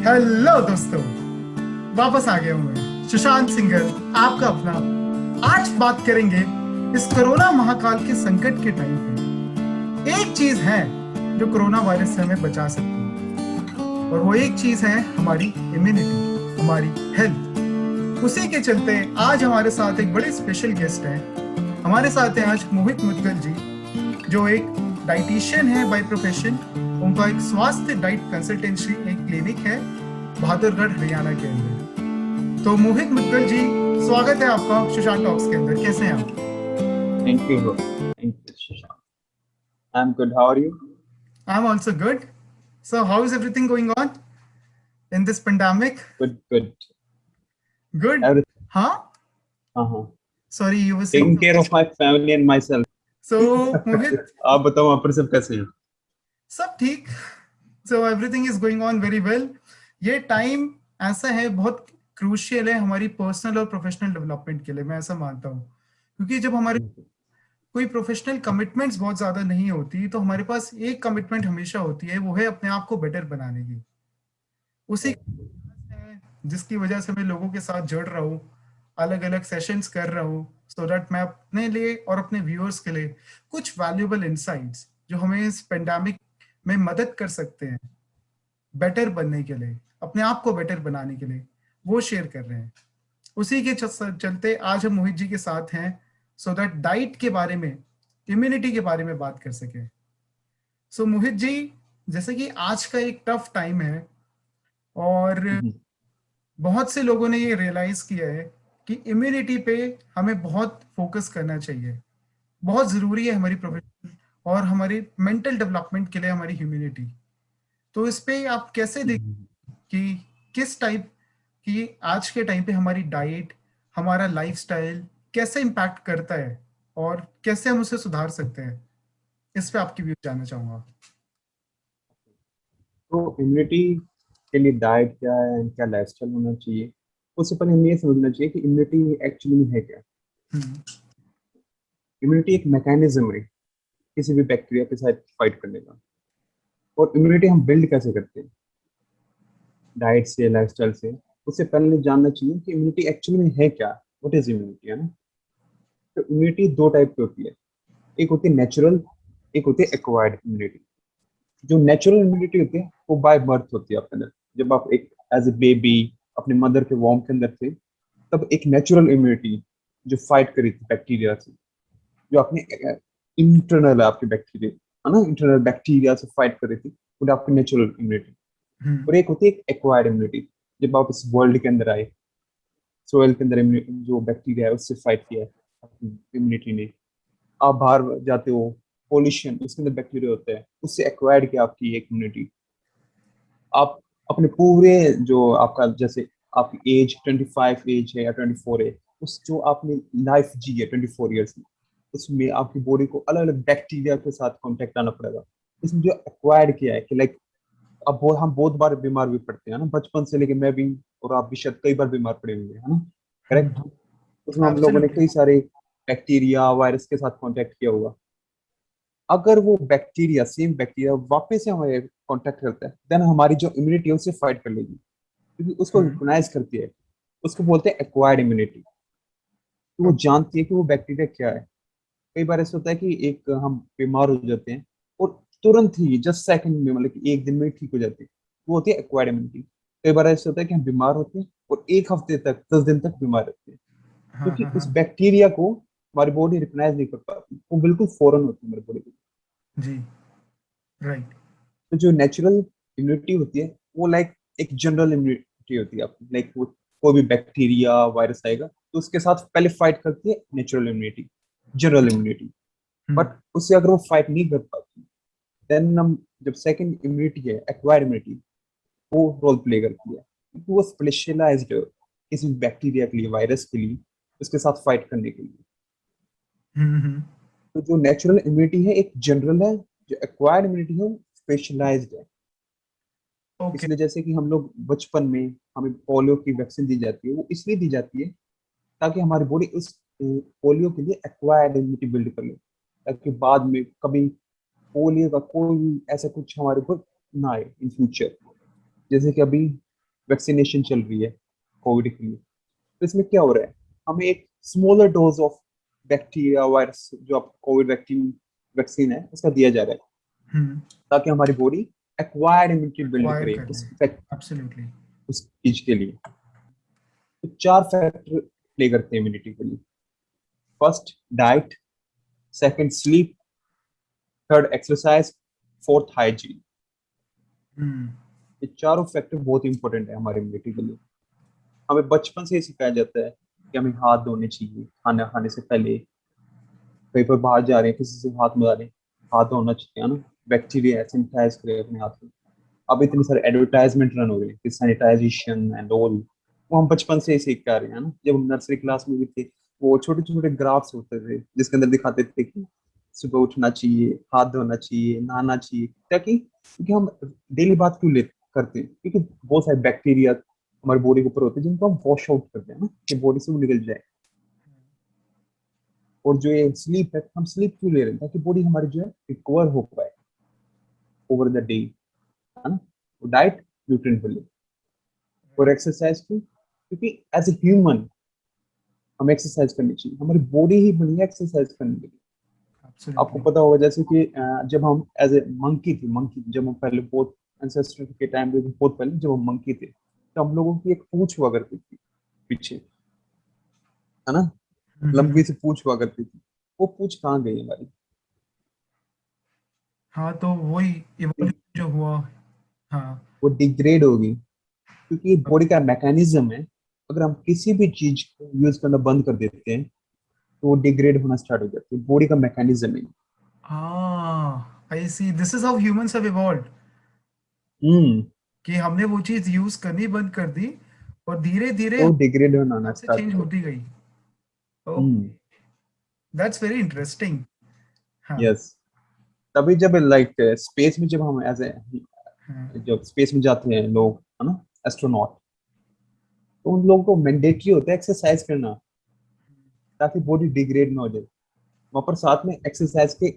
Hello दोस्तों, वापस आ गया हूं मैं सुशांत सिंगर, आपका अपना। आज बात करेंगे इस कोरोना महाकाल के संकट के टाइम पे। एक चीज है जो कोरोना वायरस से हमें बचा सकती है, और वो एक चीज है हमारी इम्यूनिटी, हमारी हेल्थ। उसी के चलते आज हमारे साथ एक बड़े स्पेशल गेस्ट हैं। हमारे साथ हैं आज मोहित मुद्गल जी, जो एक डाइटिशियन है बाय प्रोफेशन। उनका एक स्वास्थ्य डाइट कंसल्टेंसी एक क्लिनिक है बहादुरगढ़ हरियाणा के अंदर। तो मोहित मुद्गल जी, स्वागत है आपका सुशांत टॉक्स के अंदर। कैसे हैं आप? Thank you, bro. Thank you, Shashank. I'm good. How are you? I am also good. So how is everything going on in this pandemic? Good, good. Good. Everything. हाँ, Uh-huh. Sorry, you were Taking saying. care of my family and myself. सो मोहित, आप बताओ वहाँ पर सब कैसे हैं? सब ठीक। So everything is going on very well. ये टाइम ऐसा है, बहुत क्रूशियल है हमारी पर्सनल और प्रोफेशनल डेवलपमेंट के लिए, मैं ऐसा मानता हूँ। क्योंकि जब हमारे कोई प्रोफेशनल कमिटमेंट्स बहुत ज्यादा नहीं होती, तो हमारे पास एक कमिटमेंट हमेशा होती है, वो है अपने आप को बेटर बनाने की। उसी है जिसकी वजह से मैं लोगों के साथ जुड़ रहा हूँ, अलग अलग सेशंस कर रहा हूँ, सो दैट मैं अपने लिए और अपने व्यूअर्स के लिए कुछ वैल्यूएबल इंसाइट्स जो हमें इस पेंडेमिक में मदद कर सकते हैं बेटर बनने के लिए, अपने आप को बेटर बनाने के लिए, वो शेयर कर रहे हैं। उसी के चलते आज हम मोहित जी के साथ हैं, सो दैट डाइट के बारे में, इम्यूनिटी के बारे में बात कर सके। सो मोहित जी, जैसे कि आज का एक टफ टाइम है, और हम्म, बहुत से लोगों ने ये रियलाइज किया है कि इम्यूनिटी पे हमें बहुत फोकस करना चाहिए। बहुत जरूरी है हमारी प्रोफेशनल और हमारी मेंटल डेवलपमेंट के लिए हमारी इम्यूनिटी। तो इस पे आप कैसे देख हम्म। कि किस टाइप की आज के टाइम पे हमारी डाइट, हमारा लाइफस्टाइल कैसे इम्पैक्ट करता है, और कैसे हम उसे सुधार सकते हैं, इस पे आपकी व्यू जानना चाहूंगा। तो इम्यूनिटी के लिए डाइट क्या है and क्या लाइफस्टाइल होना चाहिए? उससे पहले हमें ये समझना चाहिए कि इम्यूनिटी एक्चुअली में है क्या। हम्म। इम्यूनिटी एक मैकेनिज्म है किसी भी बैक्टीरिया के साथ फाइट करने का। और इम्यूनिटी हम बिल्ड कैसे करते हैं, डाइट से, लाइफस्टाइल से। उससे पहले जानना चाहिए कि इम्यूनिटी एक्चुअली में है क्या। व्हाट इज इम्यूनिटी, है ना? तो इम्यूनिटी दो टाइप की होती है। एक होती है नेचुरल, एक होती है एक्वायर्ड इम्यूनिटी। जो नेचुरल इम्यूनिटी होती है वो बाय बर्थ होती है आपके अंदर। जब आप एक एज ए बेबी अपने मदर के वॉर्म के अंदर थे, तब एक नेचुरल इम्यूनिटी जो फाइट करी थी बैक्टीरिया से, जो अपने इंटरनल आपके बैक्टीरिया, है ना, इंटरनल बैक्टीरिया से फाइट कर रही थी, वो आपकी नेचुरल इम्यूनिटी। हम्म। और एक होती है एक्वायर्ड इम्यूनिटी। जब आप इस वर्ल्ड के अंदर आए, सोयल के अंदर जो बैक्टीरिया है उससे फाइट किया है अपनी इम्यूनिटी ने। आप बाहर जाते हो, पोल्यूशन, उसके अंदर बैक्टीरिया होता है, उससे एक्वायर्ड किया आपकी एक इम्यूनिटी। आप अपने पूरे, जो आपका जैसे आपकी एज 25 एज है या 24 है, उस जो आपने लाइफ जी है 24 ईयर्स में, उसमें आपकी बॉडी को अलग अलग बैक्टीरिया के साथ कांटेक्ट आना पड़ेगा। इसमें जो एक्वायर्ड किया है कि लाइक अब हम बहुत बार बीमार भी पड़ते हैं ना, बचपन से लेके मैं भी, और आप भी शायद कई बार बीमार पड़े होंगे, है ना? करेक्ट। हम्म। उसमें हम लोगों ने एब्सोल्युटली। कई सारे बैक्टीरिया, वायरस के साथ कांटेक्ट किया होगा। अगर वो बैक्टीरिया, सेम बैक्टीरिया वापस से हमारे कांटेक्ट करता है, देन हमारी जो इम्यूनिटी है उससे फाइट कर लेगी, क्योंकि उसको हम्म। रिकॉग्नाइज करती है। उसको बोलते हैं एक्वायर्ड इम्यूनिटी। तो वो ओके। जानती है कि वो बैक्टीरिया क्या है। कई बार ऐसा होता है कि एक हम बीमार हो जाते हैं और तुरंत ही जस्ट सेकंड में, मतलब कि एक दिन में ही ठीक हो जाते हैं। वो होती है एक्वायर्ड इम्यूनिटी। कई बार ऐसा होता है कि हम बीमार होते हैं और एक हफ्ते तक, 10 दिन तक बीमार रहते हैं, हाँ, हाँ, क्योंकि उस हाँ। बैक्टीरिया को हमारी बॉडी रिकॉग्नाइज नहीं कर पाती। वो बिल्कुल फॉरेन होती है हमारी बॉडी को। जी। राइट। तो जो नेचुरल इम्यूनिटी होती है वो लाइक एक जनरल इम्यूनिटी होती है आपकी। लाइक वो कोई भी बैक्टीरिया, वायरस आएगा तो उसके साथ पहले फाइट करती है natural immunity, general immunity. Hmm. But उससे अगर वो फाइट नहीं कर पाती, देन हम जब सेकंड इम्यूनिटी है, एक्वायर्ड इम्यूनिटी, वो रोल प्ले करती है, क्योंकि वो स्पेशलाइज्ड किसी बैक्टीरिया के लिए, वायरस के लिए, उसके साथ फाइट करने के लिए। हम्म। तो जो नेचुरल इम्यूनिटी है एक जनरल है, जो एक्वायर्ड इम्यूनिटी है वो स्पेशलाइज्ड है। ओके। इसलिए जैसे कि हम लोग बचपन में, हमें पोलियो की वैक्सीन दी जाती है, वो इसलिए दी जाती है ताकि हमारी बॉडी उस पोलियो के लिए एक्वायर्ड इम्यूनिटी बिल्ड कर ले, ताकि बाद में कभी पोलियो का कोई भी ऐसा कुछ हमारे ऊपर ना आए इन फ्यूचर। जैसे कि अभी वैक्सीनेशन चल रही है कोविड के लिए, तो इसमें क्या हो रहा है, हमें एक smaller dose of bacteria virus जो आप कोविड वैक्सीन वैक्सीन है उसका दिया जा रहा है, ताकि हमारी body acquired immunity build wire करे कर उस ले, effect- एब्सोल्युटली। उस चीज के लिए। तो 4 फैक्टर प्ले करते हैं इम्यूनिटी के लिए। First diet, second sleep, third exercise, fourth hygiene. ये चारों फैक्टर बहुत इंपॉर्टेंट है हमारी इम्यूनिटी के लिए। हमें बचपन से ही सिखाया जाता है कि हमें हाथ धोने चाहिए खाना खाने से पहले, कहीं पर बाहर जा रहे हैं किसी से हाथ मिला रहे हैं, हाथ धोना चाहिए, है ना, बैक्टीरिया सैनिटाइज करें अपने हाथ में। अब इतने सारे एडवर्टाइजमेंट रन हो रहे हैं कि सैनिटाइजेशन एंड ऑल, वो हम बचपन से ही सीख कर रहे हैं ना। जब हम नर्सरी क्लास में भी थे, वो छोटे छोटे ग्राफ्स होते थे जिसके अंदर दिखाते थे कि सुबह उठना चाहिए, हाथ धोना चाहिए, नहाना चाहिए, ताकि क्योंकि हम डेली बात क्यों ले करते हैं, क्योंकि बहुत सारे बैक्टीरिया हमारी बॉडी के ऊपर होते हैं जिनको हम वॉश आउट करते हैं ना, कि बॉडी से वो निकल जाए। और जो ये स्लीप है, हम स्लीप क्यों ले रहे हैं, ताकि बॉडी हमारी जो है रिकवर हो पाए ओवर द डे, है ना। डाइट न्यूट्रिएंट वाली। और एक्सरसाइज क्यों, क्योंकि एज ए ह्यूमन हमें एक्सरसाइज करनी चाहिए, हमारी बॉडी ही बनी है एक्सरसाइज करने के लिए। आपको एब्सोल्युटली। पता होगा जैसे कि जब हम एज ए मंकी जब हम पहले बहुत एंसेस्टर के टाइम पे, बहुत पहले जब हम मंकी थे, तो हम लोगों की एक पूंछ हुआ करती थी पीछे, है ना, लंबी सी पूंछ हुआ करती थी। वो पूंछ कहाँ गई हमारी? हाँ, तो वही इवोल्यूशन जो हुआ। हाँ। वो डिग्रेड होगी, क्योंकि बॉडी का मैकेनिज्म है। अगर हम किसी भी चीज को यूज करना बंद कर देते हैं तो वो डिग्रेड होना स्टार्ट हो जाती है, बॉडी का मैकेनिज्म है। हाँ, I see, this is how humans have evolved, hmm. कि हमने वो चीज यूज करनी बंद कर दी और धीरे धीरे तो डिग्रेड होना हिसाब से स्टार्ट चेंज हो होती गई। जाती। Okay, that's very interesting. हाँ। यस। तभी जब लाइक स्पेस में जब हम एज ए हाँ। जब स्पेस में जाते हैं लोग, है ना, एस्ट्रोनॉट, तो उन लोगों को मैंडेटरी होता है एक्सरसाइज करना, ताकि बॉडी डिग्रेड ना हो जाए। वहां पर साथ में एक्सरसाइज के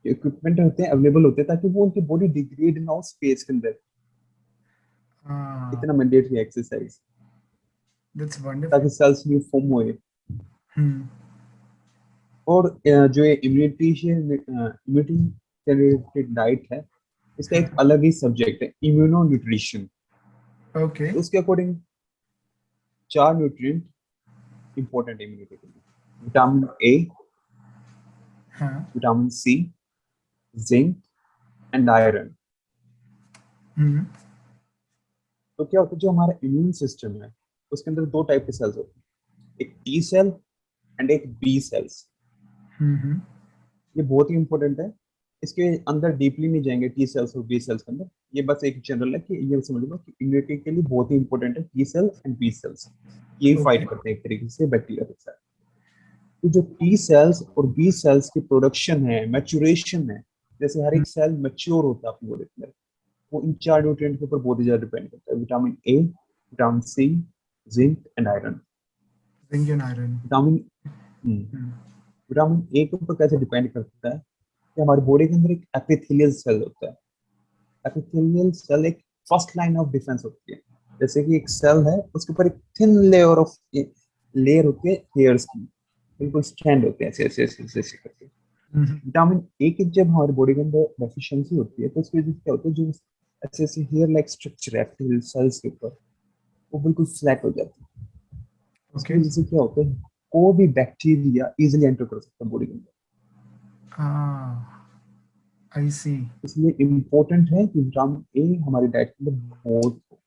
इक्विपमेंट होते हैं, अवेलेबल होते हैं, ताकि वो उनकी बॉडी डिग्रेड ना हो स्पेस के अंदर। हाँ, इतना मैंडेटरी एक्सरसाइज, दैट्स वंडरफुल। ताकि सेल्स न्यू फॉर्म होए। हम्म। और जो ये इम्यूनिटी से इम्यूनिटी से रिलेटेड डाइट है, इसका एक हाँ। अलग ही सब्जेक्ट है, इम्यूनो न्यूट्रिशन। ओके। उसके अकॉर्डिंग 4 न्यूट्रिएंट इंपॉर्टेंट है इम्यूनिटी के लिए: विटामिन ए, हाँ। Vitamin C, zinc and iron. Hmm. तो क्या होता है, जो हमारा इम्यून सिस्टम है उसके अंदर 2 टाइप के सेल्स होते हैं, एक टी सेल एंड एक बी सेल्स। हम्म। ये बहुत ही इंपॉर्टेंट है। इसके अंदर डीपली नहीं जाएंगे टी सेल्स और बी सेल्स के अंदर, ये बस एक जनरल है कि ये समझ लो कि इम्यूनिटी के लिए बहुत ही इंपॉर्टेंट है T cell and B cells. ये ओके। फाइट करते हैं एक तरीके से बैक्टीरिया के साथ। तो जो टी सेल्स और बी सेल्स की प्रोडक्शन है, मैच्योरेशन है, जैसे हर एक सेल मैच्योर होता है अपनी बॉडी के अंदर, वो इन 4 न्यूट्रिएंट के ऊपर बहुत ही ज्यादा डिपेंड करता है: vitamin A, vitamin C, zinc and iron. Zinc and iron. Vitamin vitamin A के ऊपर कैसे डिपेंड करता है, कि हमारी बॉडी के अंदर एक एपिथेलियल सेल होता है। एपिथेलियल सेल एक फर्स्ट लाइन ऑफ डिफेंस होती है। जैसे कि एक सेल है, उसके ऊपर एक थिन लेयर होती है हेयर्स की, बिल्कुल स्टैंड होते हैं ऐसे ऐसे ऐसे ऐसे ऐसे करके। विटामिन ए की जब हमारी बॉडी के अंदर डेफिशिएंसी होती है, तो उसकी वजह से क्या होता है, जो ऐसे ऐसे हेयर लाइक स्ट्रक्चर है एपिथेलियल सेल्स के ऊपर, वो बिल्कुल फ्लैट हो जाती है। इसकी ओके। वजह से क्या होता है, कोई भी बैक्टीरिया इजिली एंटर कर सकता है बॉडी के अंदर। हाँ, आई सी। इसलिए इम्पोर्टेंट है कि विटामिन ए हमारी डाइट के अंदर बहुत हो।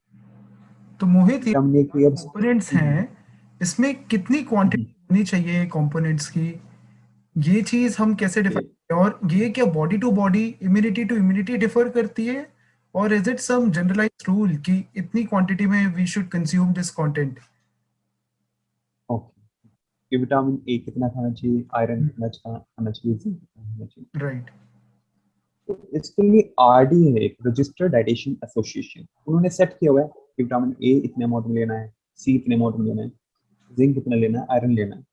तो मोहित, ये विटामिन ए की अब कंपोनेंट्स हैं, इसमें कितनी क्वांटिटी होनी चाहिए कंपोनेंट्स की? ये चीज हम कैसे डिफाइन करें? और ये क्या body to body, immunity to immunity differ करती है? और is it some generalized rule कि इतनी क्वांटिटी में we should consume this content? Okay, कि विटामिन ए कितना खाना चाहिए, आयरन कितना खाना चाहिए, जिंक कितना खाना चाहिए। राइट। तो इसके लिए आरडी है, एक रजिस्टर्ड डाइटेशन एसोसिएशन, उन्होंने सेट किया हुआ है कि विटामिन ए इतने अमाउंट में लेना है, सी इतने अमाउंट में लेना है, जिंक कितना लेना है, आयरन लेना है।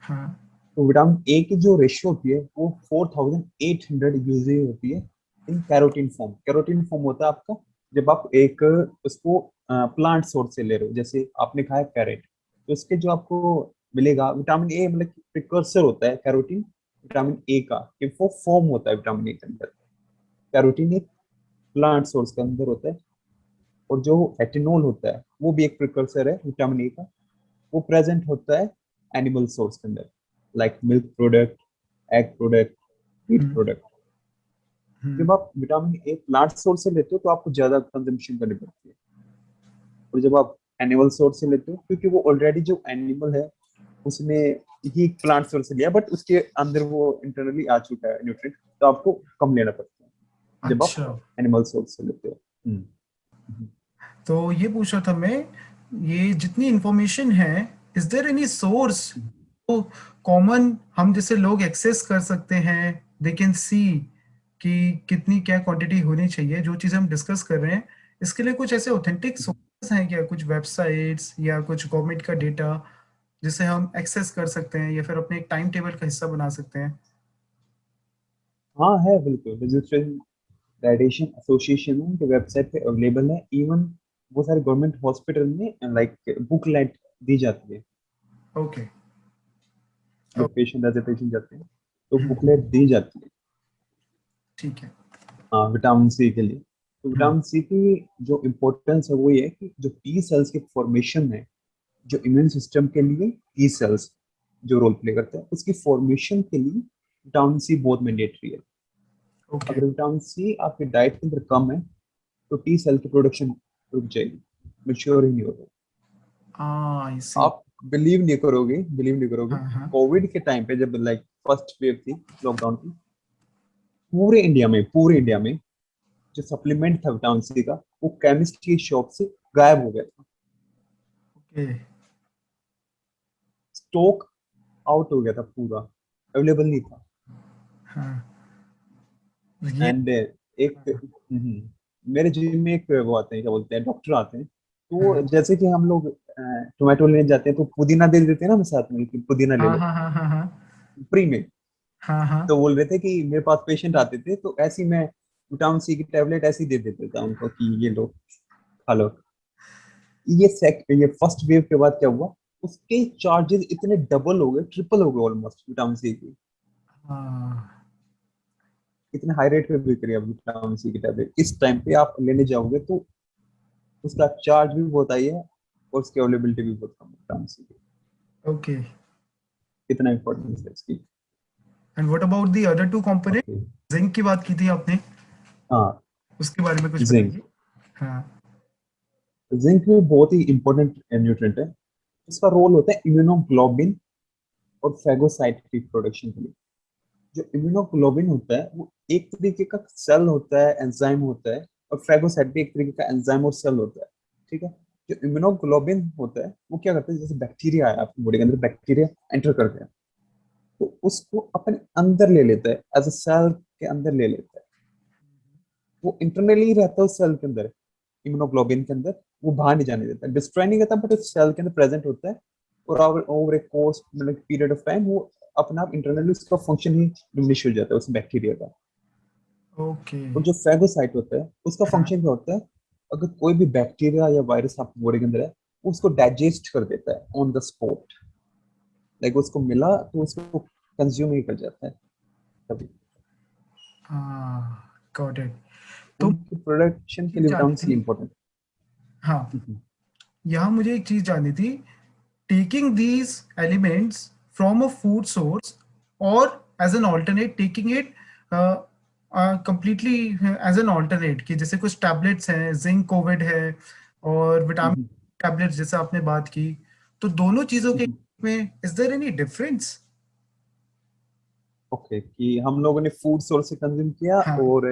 हाँ। तो विटामिन ए की जो रेशियो होती है वो 4800 यूजली होती है इन कैरोटीन फॉर्म। कैरोटीन फॉर्म होता है आपका, जब आप एक उसको प्लांट सोर्स से ले रहे हो, जैसे आपने खाया कैरेट, तो इसके जो आपको मिलेगा विटामिन ए, मतलब प्रिकर्सर होता है कैरोटीन विटामिन ए का, कि वो फॉर्म होता है विटामिन ए के अंदर। कैरोटीन एक प्लांट सोर्स के अंदर होता है। और जो एटिनोल होता है वो भी एक प्रिकर्सर है विटामिन ए का, वो प्रेजेंट होता है एनिमल सोर्स के अंदर, like milk product, egg product, meat hmm, product. जब आप विटामिन ए प्लांट सोर्स से लेते हो तो आपको ज्यादा कंजम्पशन करनी पड़ती है, और जब आप एनिमल सोर्स से लेते हो, क्योंकि वो ऑलरेडी जो एनिमल है उसने ही प्लांट सोर्स से लिया, बट उसके अंदर वो इंटरनली आ चुका है न्यूट्रिएंट, तो आपको कम लेना पड़ता है जब आप अच्छा। एनिमल सोर्स से लेते हो। हम्म। तो ये पूछा था मैं, ये जितनी इंफॉर्मेशन है, इज देयर एनी सोर्स तो कॉमन हम जैसे लोग एक्सेस कर सकते हैं, दे कैन सी कि कितनी क्या क्वांटिटी होनी चाहिए, जो चीज़ हम डिस्कस कर रहे हैं, इसके लिए कुछ ऐसे ऑथेंटिक सोर्सेस हैं क्या, कुछ वेबसाइट्स या कुछ गवर्नमेंट का डेटा जिसे हम एक्सेस कर सकते हैं या फिर अपने एक टाइम टेबल का हिस्सा बना सकते हैं? हाँ है बिल्कुल, रजिस्ट्रेशन रेडिएशन एसोसिएशन उनके वेबसाइट पे अवेलेबल है। इवन वो सारे गवर्नमेंट हॉस्पिटल में लाइक बुकलेट दी जाती है, ओके। जब पेशेंट एज ए पेशेंट जाते हैं तो बुकलेट दी जाती है। ठीक है। हाँ, विटामिन सी के लिए। तो हम्म, विटामिन सी की जो इम्पोर्टेंस है वो ये है कि जो टी सेल्स की फॉर्मेशन है, जो इम्यून सिस्टम के लिए टी सेल्स जो रोल प्ले करते हैं, उसकी फॉर्मेशन के लिए विटामिन सी बहुत मैंडेटरी है। ओके। अगर विटामिन सी आपके डाइट के अंदर कम है तो टी सेल की प्रोडक्शन रुक जाएगी, मेच्योर ही नहीं होगा। हाँ, आई सी। आप बिलीव नहीं करोगे, हाँ हाँ। कोविड के टाइम पे जब लाइक फर्स्ट वेव थी लॉकडाउन की, पूरे इंडिया में जो सप्लीमेंट था विटामिन सी का, वो केमिस्ट की शॉप से गायब हो गया था। ओके। स्टॉक आउट हो गया था पूरा, अवेलेबल नहीं था। हाँ, ये। एंड एक मेरे जिम में एक वो आते हैं, क्या बोलते हैं, डॉक्टर आते हैं, तो वो हाँ जैसे कि हम लोग टोमेटो लेने जाते हैं तो पुदीना दे देते हैं ना, हमें साथ में कि पुदीना ले हाँ लो हाँ हाँ हाँ हाँ फ्री में। हाँ हाँ। तो बोल रहे थे कि मेरे पास पेशेंट आते थे तो ऐसे ही मैं विटामिन सी की टेबलेट ऐसे ही दे देता था उनको कि ये लो, खा लो। ये फर्स्ट वेव के बाद क्या हुआ, उसके चार्जेस इतने डबल हो गए, ट्रिपल हो गए ऑलमोस्ट विटामिन सी की। हाँ। इतने हाई रेट पे बिक रही है विटामिन सी की टेबलेट, इस टाइम पे आप लेने जाओगे तो उसका चार्ज भी बहुत हाई है और उसकी अवेलेबिलिटी भी बहुत कम है विटामिन सी की। ओके। इतना इंपॉर्टेंस है इसकी। And what about the other two component? Okay. Zinc की बात की थी आपने, हाँ, उसके बारे में कुछ जिंक। बताइए। हाँ। जिंक भी बहुत ही इंपॉर्टेंट न्यूट्रिएंट है। इसका रोल होता है इम्यूनोग्लोबिन और फेगोसाइट की प्रोडक्शन के लिए। जो इम्यूनोग्लोबिन होता है वो एक तरीके का सेल होता है, एंजाइम होता है, और फेगोसाइट भी एक तरीके का एंजाइम और सेल होता है। ठीक है। जो इम्यूनोग्लोबिन होता है वो क्या करता है, जैसे बैक्टीरिया है आपकी बॉडी के अंदर, बैक्टीरिया एंटर कर गया तो उसको अपने अंदर ले लेता है, एज अ सेल के अंदर ले लेता है। वो इंटरनली ही रहता है उस सेल के अंदर, इम्यूनोग्लोबिन के अंदर, वो बाहर नहीं जाने देता, डिस्ट्रॉय नहीं करता, बट उस सेल के अंदर प्रेजेंट होता है। और ओवर ए कोर्स, मतलब पीरियड ऑफ टाइम, वो अपना आप इंटरनली उसका फंक्शन ही डिमिनिश हो जाता है उस बैक्टीरिया का। ओके। और जो फेगोसाइट होता है उसका हाँ। फंक्शन क्या होता है, अगर कोई भी बैक्टीरिया या वायरस आपकी बॉडी के अंदर है, वो उसको डाइजेस्ट कर देता है ऑन द स्पॉट। लाइक उसको मिला तो उसको कंज्यूम ही कर जाता है तभी। हाँ, गॉट इट। तो उनकी प्रोडक्शन के चीज लिए जाननी विटामिन सी थी। इंपॉर्टेंट हाँ, है। यहाँ मुझे एक चीज जाननी थी, taking these elements from a food source or as an alternate taking it completely as an alternate, कि जैसे कुछ टैबलेट्स हैं, जिंक कोविड है और विटामिन टैबलेट्स जैसे आपने बात की, तो दोनों चीजों के में is there any difference? Okay, कि हम लोगों ने फूड सोर्स से कंज्यूम किया हाँ, और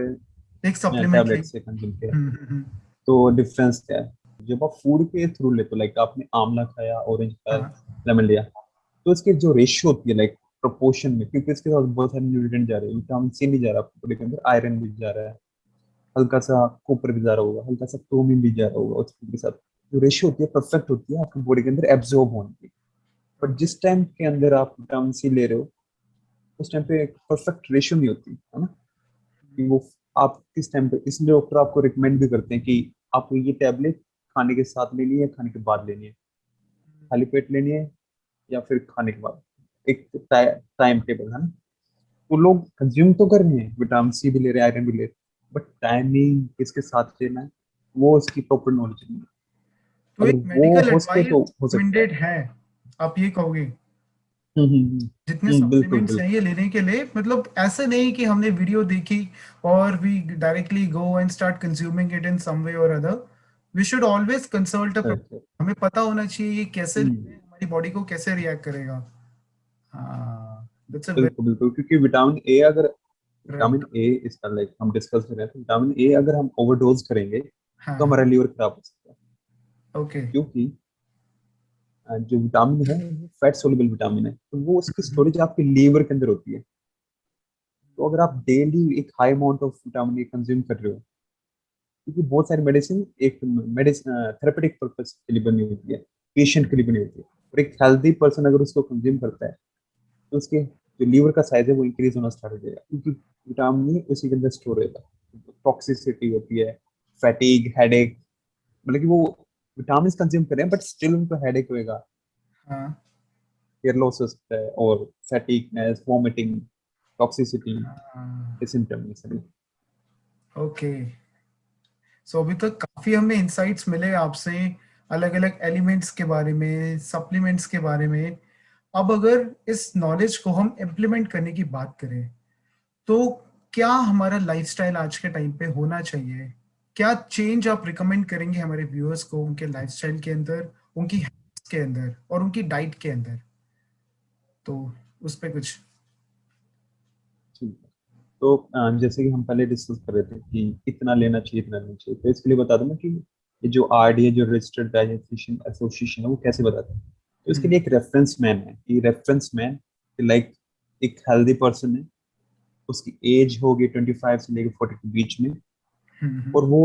एक सप्लीमेंट टैबलेट ली। से कंज्यूम किया, हम्म। तो डिफरेंस क्या है। जब आप फूड के थ्रू लेते हो, लाइक आपने आंवला खाया, ऑरेंज खाया, हाँ। लेमन लिया, तो इसकी जो रेशियो होती है लाइक प्रोपोर्शन में, क्योंकि इसके साथ बहुत सारे न्यूट्रिएंट जा रहे हैं, विटामिन सी भी जा रहा है आपके बॉडी के अंदर, आयरन भी जा रहा है, हल्का सा कॉपर भी जा रहा होगा, हल्का सा क्रोमियम भी जा रहा होगा, उसके साथ जो रेशियो होती है परफेक्ट होती है आपकी बॉडी के अंदर एब्जॉर्ब होने की। But okay. जिस टाइम के अंदर आप विटामिन सी ले रहे हो, उस टाइम पे परफेक्ट रेशियो नहीं होती है ना, कि वो आप किस टाइम पे, इसलिए डॉक्टर आपको रिकमेंड भी करते हैं कि आप ये टैबलेट खाने के साथ लेनी है, खाने के बाद लेनी है, खाली पेट लेनी है या फिर खाने के बाद, एक टाइम टेबल है ना। तो लोग कंज्यूम तो कर रहे हैं, विटामिन सी भी ले रहे हैं, आयरन भी ले रहे हैं, बट टाइमिंग किसके साथ लेना है वो उसकी प्रॉपर नॉलेज नहीं है। तो अगर एक वो मेडिकल हो सके एडवाइस तो हो सकता है। रिकमेंडेड है, आप ये कहोगे? जितने बिल्कुल सप्लीमेंट्स हैं बिल्कुल। ये लेने के लिए, मतलब ऐसे नहीं कि हमने वीडियो देखी और we directly go and start consuming it in some way or other. We should always consult a, अच्छा। हमें पता होना चाहिए ये कैसे लेना है, हम्म, हमारी बॉडी को कैसे रिएक्ट करेगा। हाँ, दैट्स अ बिल्कुल वेरी बिल्कुल, क्योंकि विटामिन ए अगर, राइट। विटामिन ए इसका लाइक हम डिस्कस कर रहे हैं, तो विटामिन ए अगर हम ओवरडोज करेंगे हाँ तो हाँ। हमारा लीवर खराब हो सकता है। ओके। क्योंकि जो विटामिन है वो फैट सोल्यूबल विटामिन है, तो वो उसकी स्टोरेज आपके लीवर के अंदर होती है। तो अगर आप डेली एक high amount of vitamin A consume कर रहे हो, क्योंकि बहुत सारी मेडिसिन एक मेडिसिन थेरेपेटिक पर्पस के लिए बनी होती है, पेशेंट के लिए बनी होती है, और एक हेल्दी पर्सन अगर उसको कंज्यूम करता है तो उसके जो लीवर का साइज है वो इंक्रीज होना स्टार्ट हो जाएगा, क्योंकि विटामिन उसी के अंदर स्टोर होगा। टॉक्सिसिटी होती है, फैटीग, हेडेक, मतलब कि वो विटामिन कंज्यूम कर रहे हैं बट स्टिल उनको हेडेक होएगा, हाँ हेयर लॉस हो सकता है, और फैटिकनेस, वॉमिटिंग, टॉक्सिसिटी हाँ। के सिम्टम ये सभी। ओके। सो अभी तक काफी हमें इंसाइट्स मिले आपसे, अलग अलग एलिमेंट्स के बारे में, सप्लीमेंट्स के बारे में। अब अगर इस नॉलेज को हम इम्प्लीमेंट करने की बात करें, तो क्या हमारा लाइफस्टाइल आज के टाइम पे होना चाहिए? क्या चेंज आप रिकमेंड करेंगे हमारे व्यूअर्स को उनके लाइफस्टाइल के अंदर, उनकी हैबिट्स के अंदर और उनकी डाइट के अंदर? तो उस पे कुछ। ठीक है। तो जैसे कि हम पहले डिस्कस कर रहे थे कि इतना लेना चाहिए, इतना लेना चाहिए, तो इसके लिए बता दूं मैं कि ये जो आरडीए, जो रजिस्टर्ड डाइजेटिशियन एसोसिएशन है, वो कैसे बताते हैं। तो इसके लिए हम्म एक रेफरेंस मैन है, ये रेफरेंस मैन लाइक एक हेल्दी पर्सन है, उसकी एज होगी 25 से लेकर 40 के बीच में, हम्म। और वो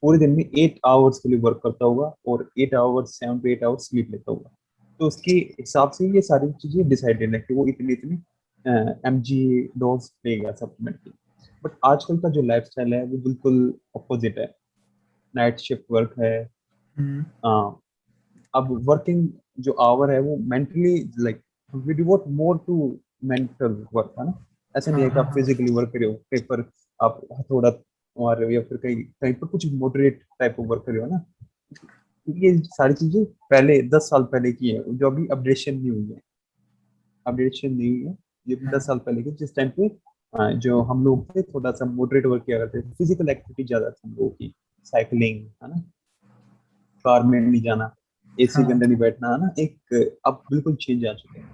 पूरे दिन में 8 आवर्स के लिए वर्क करता होगा, और 8 आवर्स, 7 to 8 आवर्स स्लीप लेता होगा। तो उसके हिसाब से ये सारी चीजें डिसाइडेड है कि वो इतनी इतनी mg डोज लेगा सप्लीमेंट की। बट आजकल का जो लाइफस्टाइल है वो बिल्कुल अपोजिट है। नाइट शिफ्ट वर्क है। हम्म। अ, अब वर्किंग जो आवर है वो mentally, like we devote more to mental work, है ना। ऐसा नहीं हाँ है कि हाँ आप हाँ। फिजिकली वर्क कर रहे हो पेपर, आप थोड़ा मार रहे हो या फिर कहीं कहीं पर कुछ मॉडरेट टाइप ऑफ वर्क कर रहे हो ना। क्योंकि ये सारी चीजें पहले 10 साल पहले की है, जो अभी अपडेशन नहीं हुई है, अपडेशन नहीं हुई है। ये भी हाँ 10 साल पहले की, जिस टाइम पे जो हम लोग थे थोड़ा सा मॉडरेट वर्क किया करते थे, फिजिकल एक्टिविटी ज्यादा थी हम लोगों की, साइकिलिंग, है ना, कार में नहीं जाना, एसी के हाँ अंदर नहीं बैठना, है ना। एक अब बिल्कुल चेंज आ चुका है,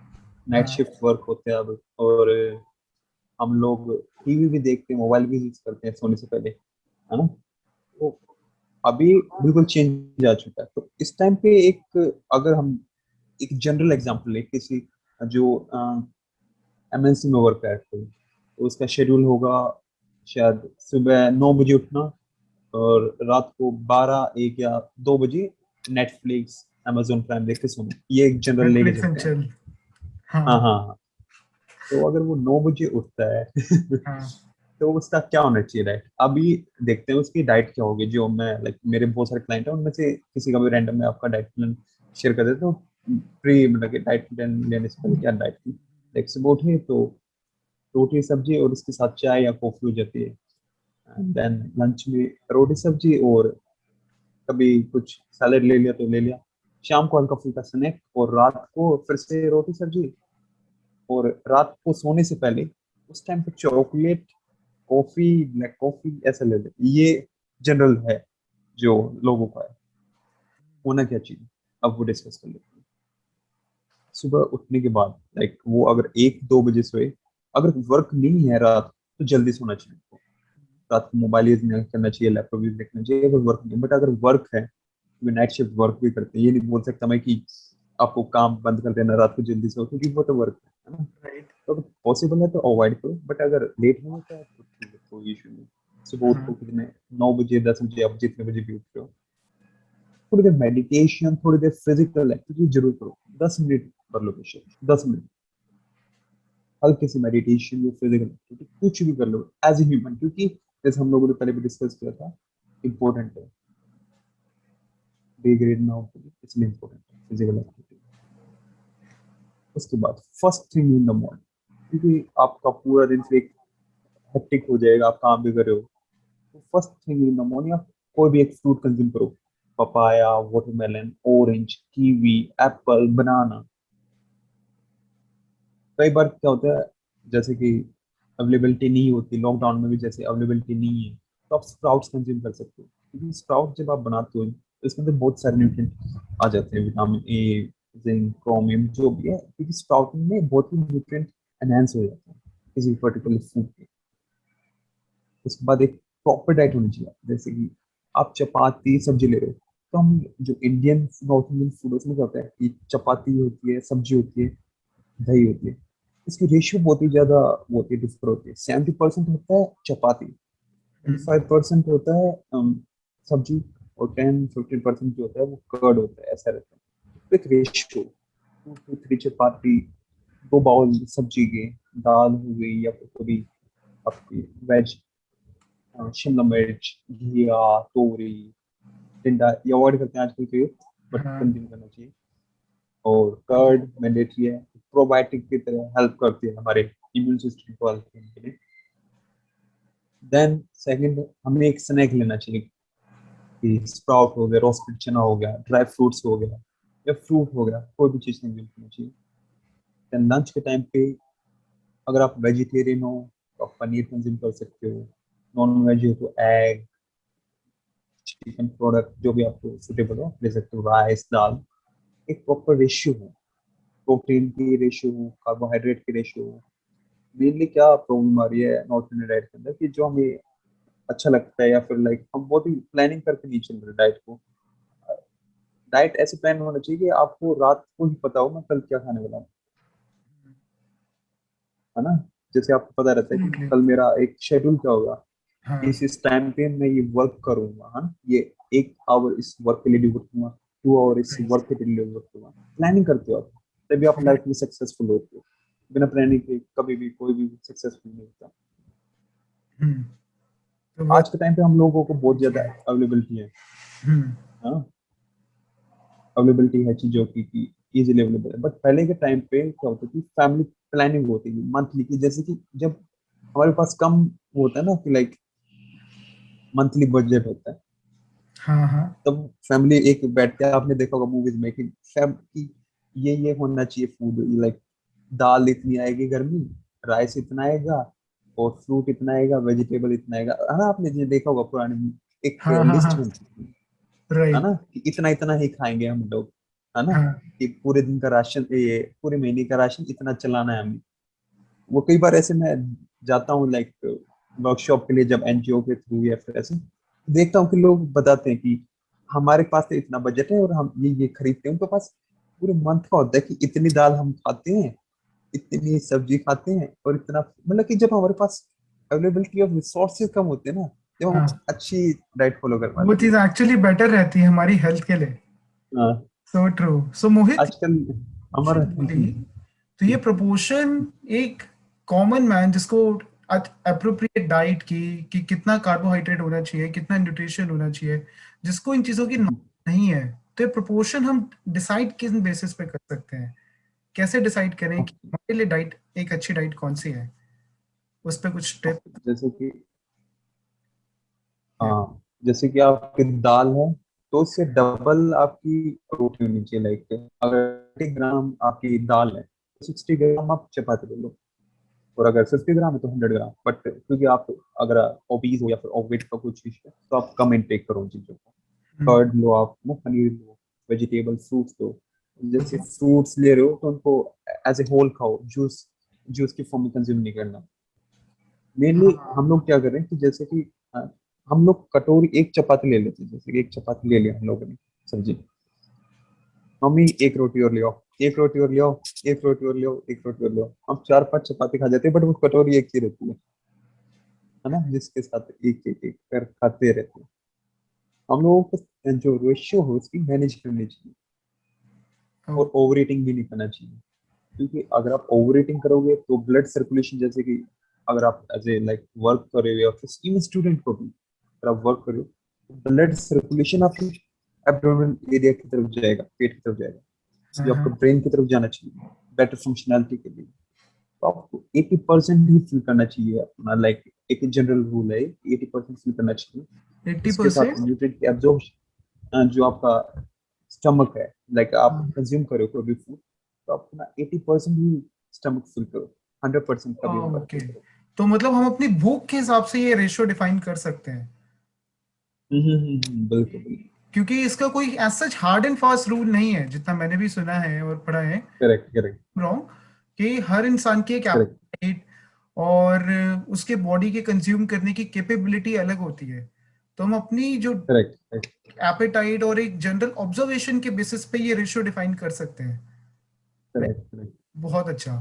नाइट हाँ शिफ्ट वर्क होते हैं अब, और हम लोग टीवी भी देखते हैं, मोबाइल भी यूज करते हैं सोने से पहले, है ना। तो अभी बिल्कुल चेंज आ चुका है। तो इस टाइम पे एक, अगर हम एक जनरल एग्जांपल ले, किसी जो एमएनसी में वर्क करते हैं, तो उसका शेड्यूल होगा शायद सुबह 9 बजे उठना, और रात को 12, 1 या 2 बजे नेटफ्लिक्स, amazon प्राइम देख के सोना, ये एक जनरल लेके नेटफ्लिक्स एंड चलते हैं। चिल। हाँ हाँ हाँ हाँ। तो अगर वो 9 बजे उठता है हाँ तो उसका क्या होना चाहिए डाइट, अभी देखते हैं उसकी डाइट क्या होगी। जो मैं लाइक मेरे बहुत सारे क्लाइंट हैं, उनमें से किसी का भी रैंडम में आपका डाइट प्लान शेयर कर देता हूँ। प्री मतलब कि डाइट प्लान लेने से पहले क्या डाइट की, लाइक सुबह उठे तो रोटी सब्जी और उसके साथ चाय या कॉफी हो जाती है, देन लंच में रोटी सब्जी, और कभी कुछ सैलेड ले लिया तो ले लिया, शाम को हल्का फुल्का स्नैक, और रात को फिर से रोटी सब्जी, और रात को सोने से पहले उस टाइम पे चॉकलेट, कॉफी, ब्लैक कॉफी ऐसा ले ले। ये जनरल है जो लोगों का है। होना क्या चाहिए, अब वो डिस्कस कर लेते हैं। सुबह उठने के बाद लाइक वो अगर 1-2 बजे सोए, अगर वर्क नहीं है रात, तो जल्दी सोना चाहिए उसको। रात को मोबाइल यूज नहीं करना चाहिए, लैपटॉप यूज देखना चाहिए अगर वर्क नहीं। बट अगर वर्क है, नाइट शिफ्ट वर्क भी करते हैं, ये नहीं बोल सकता मैं कि आपको काम बंद कर देना रात को जल्दी सो, क्योंकि वो तो वर्क है ना। राइट। तो अगर पॉसिबल है तो अवॉइड करो, बट अगर लेट हो जाता है तो ठीक है, कोई इशू नहीं। सुबह हाँ उठो कितने, 9 बजे, 10 बजे, आप जितने बजे भी उठ रहे हो, थोड़ी देर मेडिटेशन, थोड़ी देर फिजिकल एक्टिविटी जरूर करो, 10 मिनट कर लो बेशक, 10 मिनट हल्की सी मेडिटेशन या फिजिकल एक्टिविटी कुछ भी कर लो एज ए ह्यूमन, क्योंकि जैसे हम लोगों ने पहले भी डिस्कस किया था, इम्पोर्टेंट है। डिग्रेड ना हो, इसलिए इम्पोर्टेंट है फिजिकल एक्टिविटी। उसके बाद first thing in the morning, क्योंकि आपका पूरा दिन फिर हेक्टिक हो जाएगा, आप काम भी कर रहे हो, तो first thing in the morning आप कोई भी एक फ्रूट कंज्यूम करो। Papaya, watermelon, orange, kiwi, apple, banana. कई बार क्या होता है, जैसे कि अवेलेबिलिटी नहीं होती, लॉकडाउन में भी जैसे अवेलेबिलिटी नहीं है, तो आप स्प्राउट्स कंज्यूम कर सकते हो, क्योंकि स्प्राउट जब आप बनाते हो तो इसके अंदर बहुत सारे न्यूट्रिएंट आ जाते हैं, विटामिन ए, जिंक, क्रोमियम, जो भी है, क्योंकि स्प्राउटिंग में बहुत ही न्यूट्रिएंट एनहांस हो जाते हैं किसी पर्टिकुलर फूड के। उसके बाद एक प्रॉपर डाइट होनी चाहिए, जैसे कि आप चपाती सब्जी ले रहे हो, तो हम जो इंडियन नॉर्थ इंडियन फूड उसमें क्या होता है कि चपाती होती है, सब्जी होती है, दही होती है, इसकी रेशियो बहुत ही ज्यादा वो होती है, डिफर होती है। 70% होता है चपाती, 25% होता है सब्जी, और 10-15% जो होता है वो कर्ड होता है, ऐसा रहता है। तो एक रेशियो 2 to 3 चपाती, 2 बाउल सब्जी के, दाल हो गई या फिर कभी आपकी वेज, शिमला मिर्च, घिया, तोरी, टिंडा, ये अवॉइड करते हैं आजकल के youth, बट हाँ कंज्यूम करना चाहिए। और कर्ड मैंडेटरी है, प्रोबायोटिक की तरह हेल्प करती है हमारे इम्यून सिस्टम को हेल्प करने के लिए। देन सेकंड, हमें एक स्नैक लेना चाहिए, कि स्प्राउट हो गया, रोस्टेड चना हो गया, ड्राई फ्रूट्स हो गया, या फ्रूट हो गया, कोई भी चीज कंज्यूम करनी चाहिए। देन लंच के टाइम पे अगर आप वेजिटेरियन हो तो आप पनीर कंज्यूम कर सकते हो, नॉन वेज हो तो एग, चिकन प्रोडक्ट, जो भी आपको सुटेबल हो ले सकते हो, राइस, दाल। एक प्रॉपर रेशियो हो, प्रोटीन की रेशियो हो, कार्बोहाइड्रेट की रेशियो हो। मेनली क्या प्रॉब्लम आ रही है नॉर्थ इंडियन डाइट के अंदर, कि जो हमें अच्छा लगता है या फिर लाइक हम बहुत ही प्लानिंग करके नहीं चल रहे डाइट को। डाइट ऐसे प्लान होना चाहिए कि आपको रात को ही पता हो मैं कल क्या खाने वाला हूँ, है ना। जैसे आपको पता रहता है कि एब्सोल्युटली। कल मेरा एक शेड्यूल क्या होगा, हाँ इस टाइम पे मैं ये वर्क करूंगा, है ना, ये 1 आवर इस वर्क के लिए डिवोट करूंगा, 2 आवर इस वर्क के लिए डिवोट करूंगा। प्लानिंग करते हो आप, तभी आप लाइफ में सक्सेसफुल होते हो। बिना प्लानिंग के कभी भी कोई भी सक्सेसफुल नहीं होता। हम्म, तो आज बहुत के टाइम पे हम लोगों को बहुत अच्छी ज्यादा है। अवेलेबिलिटी है, हम्म। हाँ, अवेलेबिलिटी है चीजों की इजीली अवेलेबल है। बट पहले के टाइम पे क्या होता थी, फैमिली प्लानिंग होती थी मंथली की, जैसे कि जब हमारे पास कम होता है ना, कि लाइक मंथली बजट होता है, हाँ हाँ। तब फैमिली एक बैठते हैं, आपने देखा होगा मूवीज में कि फैम की ये होना चाहिए फूड, लाइक दाल इतनी आएगी घर में, राइस इतना आएगा, और फ्रूट इतना आएगा, वेजिटेबल इतना आएगा, है ना। आपने ये देखा होगा पुराने में, एक हाँ हाँ लिस्ट हाँ। बनती थी, है राइट। ना, कि इतना इतना ही खाएंगे हम लोग, है ना, हाँ कि पूरे दिन का राशन, ये पूरे महीने का राशन इतना चलाना है हमें। वो कई बार ऐसे मैं जाता हूँ लाइक वर्कशॉप के लिए, जब एनजीओ के थ्रू या फिर ऐसे, देखता हूँ कि लोग बताते हैं कि हमारे पास तो इतना बजट है और हम ये खरीदते हैं। उनके पास पूरे मंथ का होता है कि इतनी दाल हम खाते हैं, इतनी सब्जी खाते हैं, और इतना, मतलब कि जब हमारे पास अवेलेबिलिटी ऑफ रिसोर्सेज कम होते हैं ना, जब हम हाँ। अच्छी डाइट फॉलो कर वो पाते हैं। चीज एक्चुअली बेटर रहती है हमारी हेल्थ के लिए। हाँ, सो ट्रू। सो मोहित आजकल हमारा क्वेश्चन बोली, तो ये प्रपोर्शन एक कॉमन मैन जिसको अप्रोप्रिएट डाइट की कि कितना कार्बोहाइड्रेट होना चाहिए, कितना न्यूट्रिशन होना चाहिए, जिसको इन चीजों की knowledge नहीं है, तो ये प्रपोर्शन हम डिसाइड किस बेसिस पे कर सकते हैं? कैसे डिसाइड करें कि हमारे लिए डाइट एक अच्छी डाइट कौन सी है? उस पर कुछ टिप? जैसे कि हाँ, जैसे कि आपकी दाल है, तो उससे डबल आपकी प्रोटीन होनी चाहिए। लाइक अगर 80 ग्राम आपकी दाल है, तो 60 ग्राम आप चपाती ले लो, और अगर 50 ग्राम है तो 100 ग्राम। बट क्योंकि आप अगर ओबीज हो या फिर ओवेट का कुछ इशू है, तो आप कम इनटेक करो उन चीजों को। हम्म। कर्ड लो आप, वो पनीर लो, वेजिटेबल फ्रूट्स लो। जैसे फ्रूट्स ले रहे हो तो उनको एज ए होल खाओ, जूस जूस की फॉर्म में कंज्यूम नहीं करना। मेनली हम लोग क्या कर रहे हैं कि जैसे कि हम लोग कटोरी एक चपाती ले लेते हैं, जैसे कि एक चपाती ले लिया हम लोगों ने सब्जी, मम्मी एक रोटी और ले आओ, एक रोटी और ले आओ, एक रोटी और ले आओ, एक रोटी और ले आओ, हम 4-5 चपाती खा जाते हैं, बट वो कटोरी एक ही रहती है ना, जिसके साथ एक एक एक कर खाते रहते हैं। हम लोगों को जो रेशियो हो उसकी मैनेज करनी चाहिए, और ओवर ईटिंग भी नहीं करना चाहिए। क्योंकि अगर आप ओवर ईटिंग करोगे तो ब्लड सर्कुलेशन, जैसे कि अगर आप एज ए लाइक वर्क कर रहे हो या फिर इवन स्टूडेंट को भी अगर आप वर्क कर रहे हो, ब्लड सर्कुलेशन आपकी एब्डोमिनल एरिया की तरफ जाएगा, पेट की तरफ जाएगा, इसलिए आपको हाँ, ब्रेन की तरफ जाना चाहिए बेटर फंक्शनैलिटी के लिए। तो आपको 80% ही फिल करना चाहिए अपना, लाइक एक जनरल रूल है, 80% फिल करना चाहिए। एट्टी उसके साथ परसेंट न्यूट्रिएंट की एब्जॉर्प्शन, जो आपका स्टमक है, लाइक आप कंज्यूम करो कोई भी फूड, तो आप अपना 80% ही स्टमक फिल करो, 100% कभी मत ओके। फिल करो। तो मतलब हम अपनी भूख के हिसाब से ये रेशियो डिफाइन कर सकते हैं, बिल्कुल बिल्कुल। क्योंकि इसका कोई as such hard and fast rule नहीं है, जितना मैंने भी सुना है और पढ़ा है करेक्ट करेक्ट रॉन्ग, कि हर इंसान की एक करेक्ट एपेटाइट और उसके बॉडी के कंज्यूम करने की कैपेबिलिटी अलग होती है। तो हम अपनी जो करेक्ट एपेटाइट और एक जनरल ऑब्जर्वेशन के बेसिस पे ये रेशियो डिफाइन कर सकते हैं। Correct correct. बहुत अच्छा।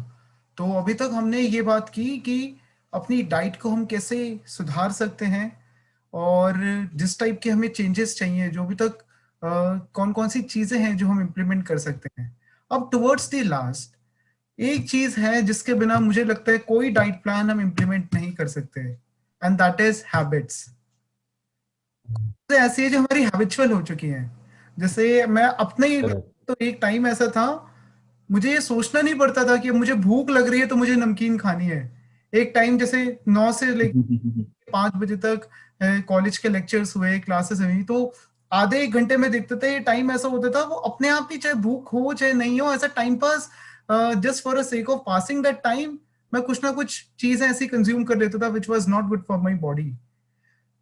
तो अभी तक हमने ये बात की कि अपनी डाइट को हम कैसे सुधार सकते हैं, और जिस टाइप के हमें चेंजेस चाहिए, जो अभी तक कौन कौन सी चीजें हैं जो हम इम्प्लीमेंट कर सकते हैं। अब टुवर्ड्स द लास्ट, एक चीज है जिसके बिना मुझे लगता है कोई डाइट प्लान हम इम्प्लीमेंट नहीं कर सकते, एंड दैट इज हैबिट्स। ऐसी है जो हमारी हैबिचुअल हो चुकी हैं। जैसे मैं अपने ही, करेक्ट तो एक टाइम ऐसा था, मुझे ये सोचना नहीं पड़ता था कि मुझे भूख लग रही है तो मुझे नमकीन खानी है। एक टाइम जैसे 9 से लेकर 5 बजे तक कॉलेज के लेक्चर्स हुए, क्लासेस हुई, तो आधे एक घंटे में देखते थे, टाइम ऐसा होता था वो अपने आप ही, चाहे भूख हो चाहे नहीं हो, ऐसा time pass, just for a sake of passing that time, मैं कुछ ना कुछ चीजें ऐसी कंज्यूम कर लेता था which was not good for my body.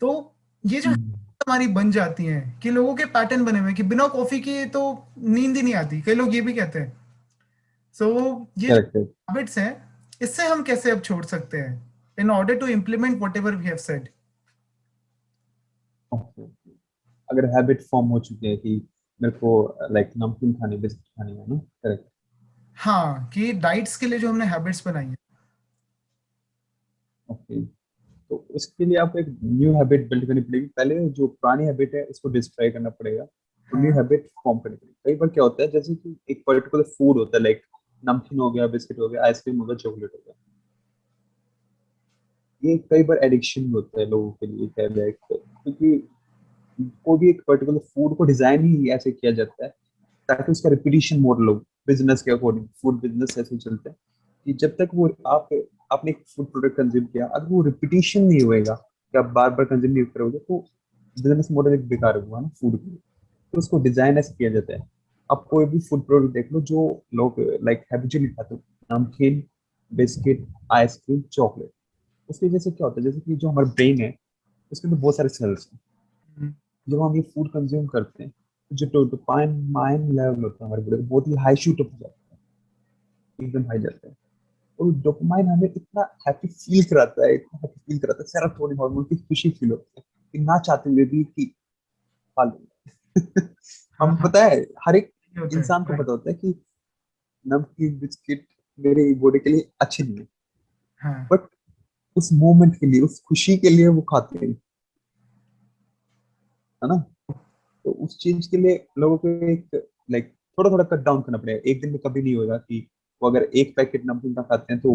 तो ये जो हमारी बन जाती हैं, कि लोगों के पैटर्न बने हुए हैं कि बिना कॉफी के तो नींद ही नहीं आती, कई लोग ये भी कहते हैं। सो ये जो करेक्ट करेक्ट। हैबिट्स हैं, इससे हम कैसे अब छोड़ सकते हैं in order to implement whatever we have said. अगर हैबिट फॉर्म हो चुकी है कि मेरे को लाइक नमकीन खाने, बिस्किट खाने है ना, करेक्ट। हाँ, कि डाइट्स के लिए जो हमने हैबिट्स बनाई है। ओके, तो उसके लिए आपको एक न्यू हैबिट बिल्ड करनी पड़ेगी। पहले जो पुरानी हैबिट है उसको डिस्ट्रॉय करना पड़ेगा, तो न्यू हाँ, हैबिट फॉर्म करनी पड़ेगी। कई बार क्या होता है, जैसे कि एक पर्टिकुलर फूड होता है, लाइक नमकीन हो गया, बिस्किट हो गया, आइसक्रीम हो गया, चॉकलेट हो गया, ये कई बार एडिक्शन होता है लोगों के लिए, क्या है, क्योंकि कोई भी एक पर्टिकुलर फूड को डिजाइन ही ऐसे किया जाता है ताकि उसका रिपीटिशन मॉडल हो। बिजनेस के अकॉर्डिंग फूड बिजनेस ऐसे ही चलता है कि जब तक वो आपने एक फूड प्रोडक्ट कंज्यूम किया, अगर वो रिपीटिशन नहीं होएगा कि आप बार बार कंज्यूम नहीं करोगे, तो बिजनेस मॉडल एक बेकार हुआ ना फूड के लिए। तो उसको डिजाइन ऐसे किया जाता है। आप कोई भी फूड प्रोडक्ट देख लो जो लोग लाइक हैबिचुअली खाते हो, नमकीन, बिस्किट, आइसक्रीम, चॉकलेट, उसकी वजह से क्या होता है, जैसे कि जो हमारा ब्रेन है उसके अंदर बहुत सारे सेल्स हैं। जब हम ये फूड कंज्यूम करते हैं, तो जो डोपामाइन माइन लेवल होता है हमारे बॉडी में, बहुत ही हाई शूट अप हो जाता है, एकदम हाई जाता है। और डोपामाइन हमें इतना हैप्पी फील कराता है, इतना हैप्पी फील कराता है, सेरोटोनिन हार्मोन की खुशी फील होती है कि ना चाहते हुए भी कि खा लो। हाँ, हम हाँ, पता है, हर एक ये होता है, इंसान को right। पता होता है कि नमकीन बिस्किट मेरी बॉडी के लिए अच्छी नहीं है, हाँ, बट उस मोमेंट के लिए, उस खुशी के लिए वो खाते हैं, है ना। तो उस चीज के लिए लोगों को एक लाइक थोड़ा थोड़ा कट डाउन करना पड़ेगा। एक दिन में कभी नहीं होगा कि वो अगर एक पैकेट नमकीन का खाते हैं तो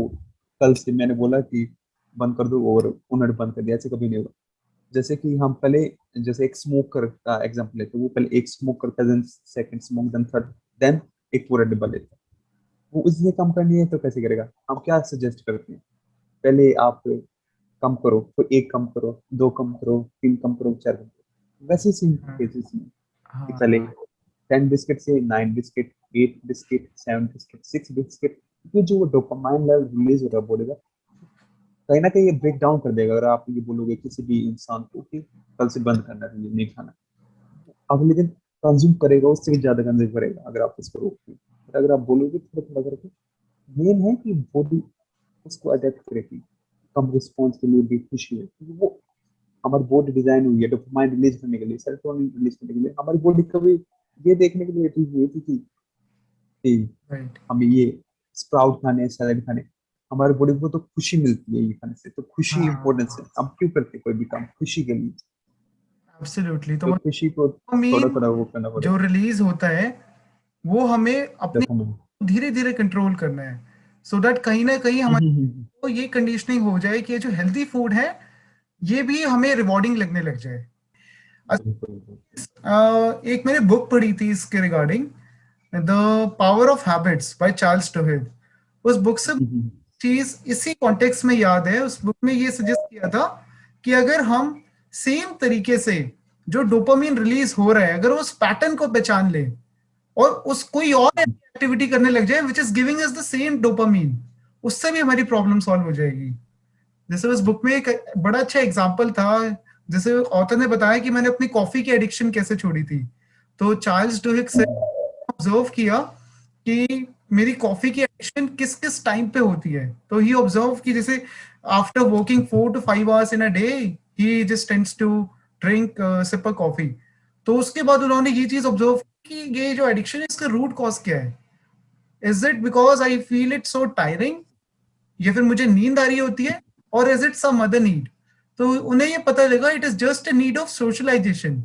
कल से मैंने बोला कि बंद कर दो और उन्हें बंद कर दिया, ऐसे कभी नहीं होगा। जैसे कि हम पहले, जैसे एक स्मोकर का एग्जांपल लेते हैं, वो पहले एक स्मोक करता है, then second smoke, then third, then एक पूरा डिब्बा लेता है। वो उससे कम करनी है तो कैसे करेगा? हम क्या सजेस्ट करते हैं, पहले आप कम करो, तो एक कम करो, दो कम करो, तीन कम करो, चार कम करो, वैसे सेम हाँ, केसेस में कि हाँ, पहले 10 बिस्किट से 9 बिस्किट, 8 बिस्किट, 7 बिस्किट, 6 बिस्किट, क्योंकि जो डोपामाइन लेवल रिलीज हो रहा है बॉडी का, कहीं ना कहीं ये ब्रेक डाउन कर देगा। अगर आप ये बोलोगे किसी भी इंसान को कि कल से बंद करना है, ये नहीं खाना, अगले दिन कंज्यूम करेगा, उससे भी ज्यादा कंज्यूम करेगा अगर आप इसको रोकते हैं। बट अगर आप बोलोगे थोड़ा थोड़ा करके, मेन है कि बॉडी उसको अडेप्ट करेगी, कम रिस्पॉन्स के लिए भी खुशी है, क्योंकि वो हमारी बॉडी डिजाइन हुई है डोपामाइन रिलीज करने के लिए, सेरोटोनिन रिलीज करने के लिए। हमारी बॉडी कभी ये देखने के लिए ठीक हुई थी कि राइट। हमें ये स्प्राउट खाने, सैलेड खाने, हमारे बॉडी को तो खुशी मिलती है ये खाने से, तो खुशी इंपॉर्टेंस है। हाँ, हम क्यों करते हैं कोई भी काम खुशी के लिए? एब्सोल्युटली। तो तो खुशी को थोड़ा मीन थोड़ा वो करना जो पड़ेगा। रिलीज होता है, वो हमें अपने डोपामाइन। धीरे धीरे कंट्रोल करना है, सो दैट कहीं ना कहीं हम्म हमारी हम्म, हम्म, को ये कंडीशनिंग हो जाए कि ये जो हेल्दी फूड है, ये भी हमें रिवॉर्डिंग लगने लग जाए। एक मैंने बुक पढ़ी थी इसके regarding, the power of habits by Charles Duhigg. उस बुक से चीज इसी कॉन्टेक्स्ट में याद है। उस बुक में ये सजेस्ट किया था कि अगर हम सेम तरीके से जो डोपामिन रिलीज हो रहा है, अगर उस पैटर्न को पहचान ले और उस कोई और एक्टिविटी करने लग जाए which is giving us the same dopamine, उससे भी हमारी प्रॉब्लम सॉल्व हो जाएगी। जैसे उस बुक में एक बड़ा अच्छा एग्जाम्पल था, जैसे ऑथर ने बताया कि मैंने अपनी कॉफी की एडिक्शन कैसे छोड़ी थी। तो चार्ल्स डुहिक से ऑब्जर्व किया कि मेरी कॉफी की एडिक्शन किस किस टाइम पे होती है। तो ही ऑब्जर्व कि जैसे after working 4 to 5 hours in a day he just tends to drink sip coffee. तो उसके बाद उन्होंने ये चीज ऑब्जर्व कि ये जो एडिक्शन है इसका रूट कॉज क्या है। Is it because I feel it so tiring, या फिर मुझे नींद आ रही होती है, और is it some other need. तो उन्हें ये पता लगा it is just a need of socialization.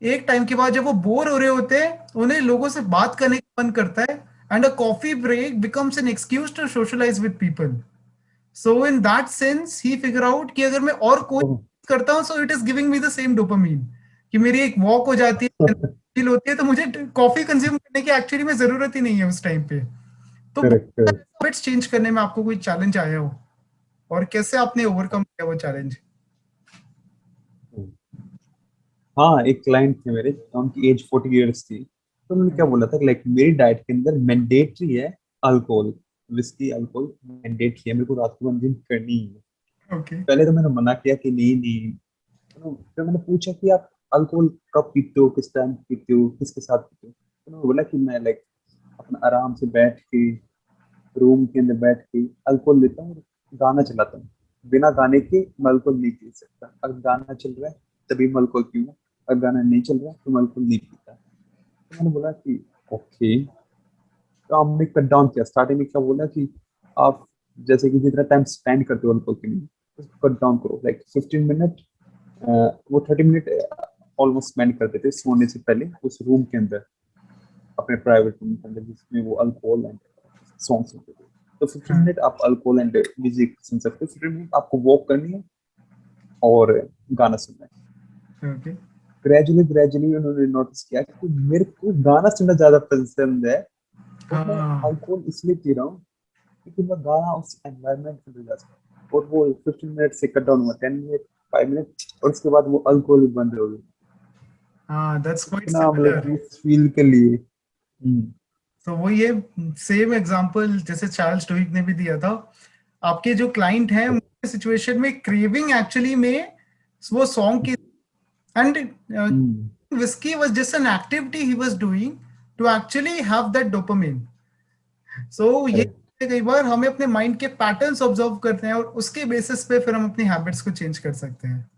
एक टाइम के बाद जब वो बोर हो रहे होते हैं, उन्हें लोगों से बात करने का मन करता है, and a coffee break becomes an excuse to socialize with people. So in that sense he figure out कि अगर मैं और कोई करता हूँ, so it is giving me the same dopamine, कि मेरी एक वॉक हो जाती है, फील होती है, तो मुझे कॉफी कंज्यूम करने की एक्चुअली में जरूरत ही नहीं है उस टाइम पे। तो हैबिट्स चेंज करने में आपको कोई चैलेंज आया हो, और कैसे आपने ओवरकम किया वो चैलेंज? हाँ, एक क्लाइंट थे मेरे, उनकी एज 40 इयर्स थी। तो उन्होंने क्या बोला था, लाइक मेरी डाइट के अंदर मैंडेटरी है अल्कोहल, विस्की अल्कोहल मैंडेटरी है, मेरे को रात को कंज्यूम करनी ही है। ओके। पहले तो मैंने मना किया कि नहीं नहीं। तो फिर मैंने पूछा कि आप अल्कोहल कब पीते हो, किस टाइम पीते हो, किसके साथ पीते हो। तो उन्होंने बोला कि मैं लाइक अपना आराम से बैठ के रूम के अंदर बैठ के अल्कोहल लेता हूँ, गाना चलाता हूँ। बिना गाने के मैं अल्कोहल नहीं पी सकता। अगर गाना चल रहा है तभी मैं अल्कोहल पीऊंगा, अगर गाना नहीं चल रहा तो मैं अल्कोहल नहीं पीता। तो मैंने बोला कि ओके। तो हमने कट डाउन किया। स्टार्टिंग में क्या बोला कि आप जैसे कि जितना टाइम स्पेंड करते हो अल्कोहल के लिए उसको कट डाउन करो, लाइक 15 मिनट। वो 30 मिनट ऑलमोस्ट स्पेंड करते थे सोने से पहले उस रूम के अंदर, अपने प्राइवेट रूम के अंदर, जिसमें वो अल्कोहल एंड सॉन्ग सुनते थे। तो 15 मिनट आप अल्कोहल एंड म्यूजिक सुन सकते हो, 15 मिनट आपको वॉक करनी है और गाना सुनना है। ओके। ग्रेजुअली ग्रेजुअली उन्होंने नोटिस किया कि मेरे को गाना सुनना ज्यादा पसंद है, और मैं हाँ अल्कोहल इसलिए पी रहा हूँ क्योंकि मैं गाना उस एनवायरनमेंट में ले जा सकता। और वो 15 मिनट से कट डाउन हुआ 10 मिनट, 5 मिनट, और उसके बाद वो अल्कोहल भी बंद हो गई। हाँ, दैट्स क्वाइट इतना हम लोग सिमिलर। उस फील के लिए। तो वो ये सेम एग्जांपल जैसे चार्ल्स डुहिक ने भी दिया था। आपके जो क्लाइंट हैं सिचुएशन में क्रेविंग एक्चुअली में वो सॉन्ग की, and whiskey was just an activity he was doing to actually have that dopamine. So ये Correct. कई बार हमें अपने माइंड के पैटर्न्स ऑब्जर्व करते हैं और उसके बेसिस पे फिर हम अपनी हैबिट्स को चेंज कर सकते हैं।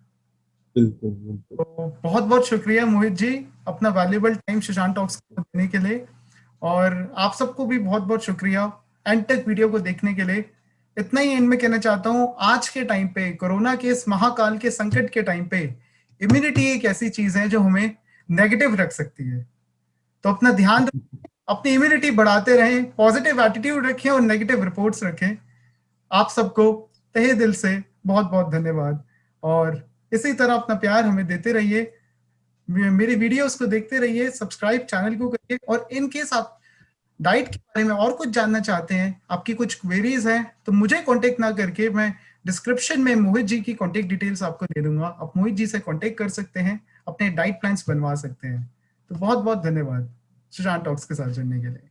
बिल्कुल बिल्कुल। तो बहुत बहुत शुक्रिया मोहित जी, अपना वैल्यूएबल टाइम सुशांत टॉक्स को देने के लिए। और आप सबको भी बहुत बहुत शुक्रिया एंड तक वीडियो को देखने के लिए। इतना ही एंड में कहना चाहता हूँ, आज के टाइम पे, कोरोना के इस महाकाल के संकट के टाइम पे, इम्यूनिटी एक ऐसी चीज है जो हमें नेगेटिव रख सकती है। तो अपना ध्यान रखें, अपनी इम्यूनिटी बढ़ाते रहें, पॉजिटिव एटीट्यूड रखें और नेगेटिव रिपोर्ट्स रखें। आप सबको तहे दिल से बहुत बहुत धन्यवाद, और इसी तरह अपना प्यार हमें देते रहिए, मेरी वीडियोस को देखते रहिए, सब्सक्राइब चैनल को करिए। और इन केस आप डाइट के बारे में और कुछ जानना चाहते हैं, आपकी कुछ क्वेरीज हैं, तो मुझे कांटेक्ट ना करके मैं डिस्क्रिप्शन में मोहित जी की कांटेक्ट डिटेल्स आपको दे दूंगा। आप मोहित जी से कांटेक्ट कर सकते हैं, अपने डाइट प्लान्स बनवा सकते हैं। तो बहुत बहुत धन्यवाद सुशांत टॉक्स के साथ जुड़ने के लिए।